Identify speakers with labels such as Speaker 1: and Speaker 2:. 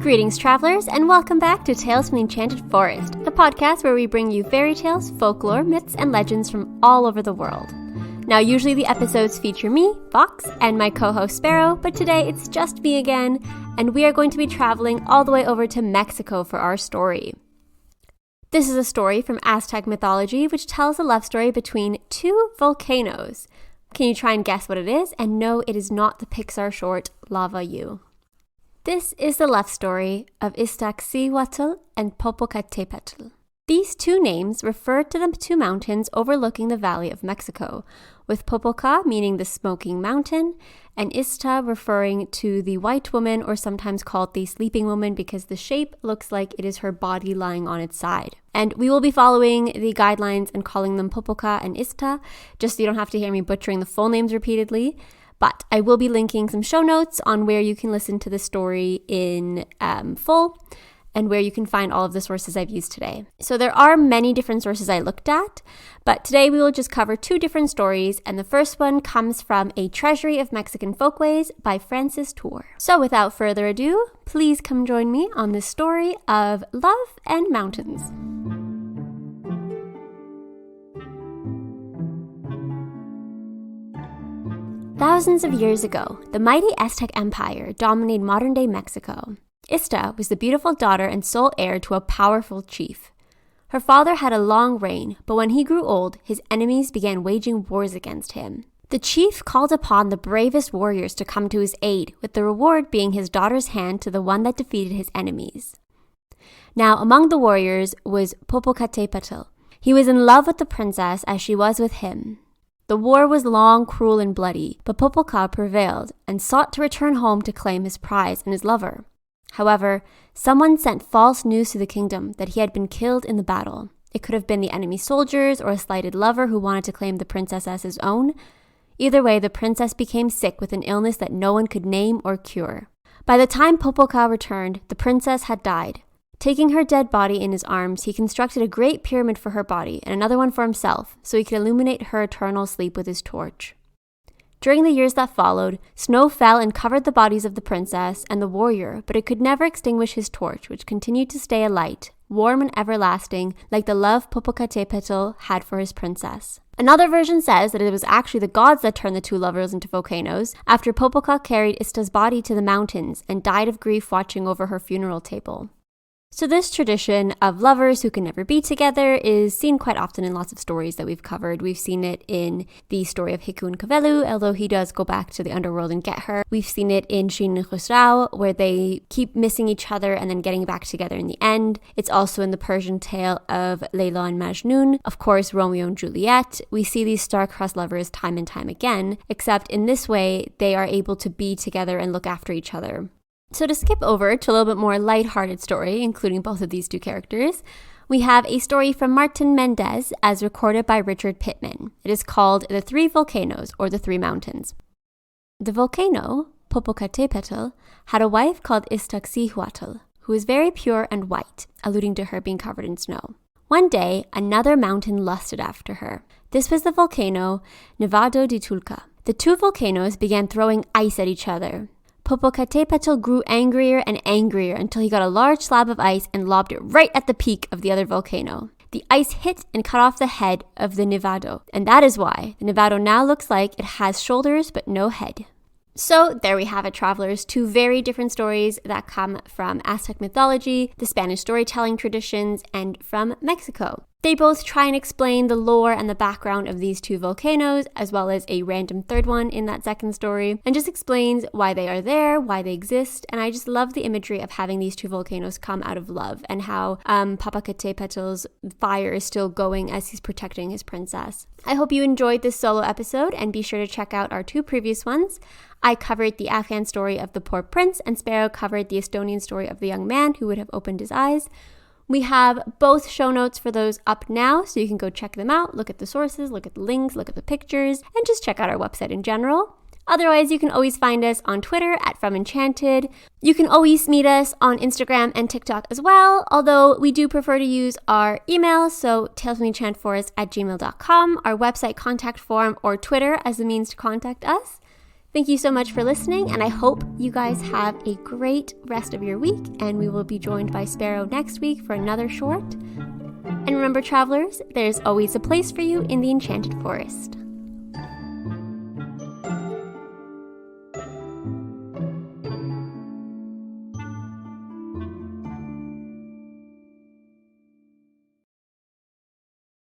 Speaker 1: Greetings, travelers, and welcome back to Tales from the Enchanted Forest, the podcast where we bring you fairy tales, folklore, myths, and legends from all over the world. Now, usually the episodes feature me, Fox, and my co-host Sparrow, but today it's just me again, and we are going to be traveling all the way over to Mexico for our story. This is a story from Aztec mythology, which tells a love story between two volcanoes. Can you try and guess what it is? And no, it is not the Pixar short Lava You. This is the love story of Iztaccíhuatl and Popocatépetl. These two names refer to the two mountains overlooking the Valley of Mexico, with Popoca meaning the smoking mountain, and Izta referring to the white woman, or sometimes called the sleeping woman because the shape looks like it is her body lying on its side. And we will be following the guidelines and calling them Popoca and Izta, just so you don't have to hear me butchering the full names repeatedly. But I will be linking some show notes on where you can listen to the story in full and where you can find all of the sources I've used today. So there are many different sources I looked at, but today we will just cover two different stories, and the first one comes from A Treasury of Mexican Folkways by Francis Tour. So without further ado, please come join me on this story of love and mountains. Thousands of years ago, the mighty Aztec Empire dominated modern-day Mexico. Izta was the beautiful daughter and sole heir to a powerful chief. Her father had a long reign, but when he grew old, his enemies began waging wars against him. The chief called upon the bravest warriors to come to his aid, with the reward being his daughter's hand to the one that defeated his enemies. Now, among the warriors was Popocatépetl. He was in love with the princess as she was with him. The war was long, cruel, and bloody, but Popoca prevailed and sought to return home to claim his prize and his lover. However, someone sent false news to the kingdom that he had been killed in the battle. It could have been the enemy soldiers or a slighted lover who wanted to claim the princess as his own. Either way, the princess became sick with an illness that no one could name or cure. By the time Popoca returned, the princess had died. Taking her dead body in his arms, he constructed a great pyramid for her body and another one for himself, so he could illuminate her eternal sleep with his torch. During the years that followed, snow fell and covered the bodies of the princess and the warrior, but it could never extinguish his torch, which continued to stay alight, warm and everlasting, like the love Popocatépetl had for his princess. Another version says that it was actually the gods that turned the two lovers into volcanoes, after Popoca carried Izta's body to the mountains and died of grief watching over her funeral table. So this tradition of lovers who can never be together is seen quite often in lots of stories that we've covered. We've seen it in the story of Hikun Cavelu, although he does go back to the underworld and get her. We've seen it in Shin and Khusrau, where they keep missing each other and then getting back together in the end. It's also in the Persian tale of Layla and Majnun. Of course, Romeo and Juliet. We see these star-crossed lovers time and time again, except in this way, they are able to be together and look after each other. So to skip over to a little bit more lighthearted story, including both of these two characters, we have a story from Martin Mendez as recorded by Richard Pittman. It is called The Three Volcanoes, or The Three Mountains. The volcano, Popocatépetl, had a wife called Iztaccíhuatl, who was very pure and white, alluding to her being covered in snow. One day, another mountain lusted after her. This was the volcano Nevado de Tulca. The two volcanoes began throwing ice at each other. Popocatépetl grew angrier and angrier until he got a large slab of ice and lobbed it right at the peak of the other volcano. The ice hit and cut off the head of the Nevado, and that is why the Nevado now looks like it has shoulders but no head. So there we have it, travelers, two very different stories that come from Aztec mythology, the Spanish storytelling traditions, and from Mexico. They both try and explain the lore and the background of these two volcanoes, as well as a random third one in that second story, and just explains why they are there, why they exist, and I just love the imagery of having these two volcanoes come out of love, and how Popocatépetl fire is still going as he's protecting his princess. I hope you enjoyed this solo episode, and be sure to check out our two previous ones. I covered the Afghan story of the poor prince, and Sparrow covered the Estonian story of the young man who would have opened his eyes. We have both show notes for those up now, so you can go check them out, look at the sources, look at the links, look at the pictures, and just check out our website in general. Otherwise, you can always find us on Twitter at FromEnchanted. You can always meet us on Instagram and TikTok as well, although we do prefer to use our email, so talesfromenchantedforest@gmail.com, our website contact form, or Twitter as a means to contact us. Thank you so much for listening, and I hope you guys have a great rest of your week, and we will be joined by Sparrow next week for another short. And remember, travelers, there's always a place for you in the Enchanted Forest.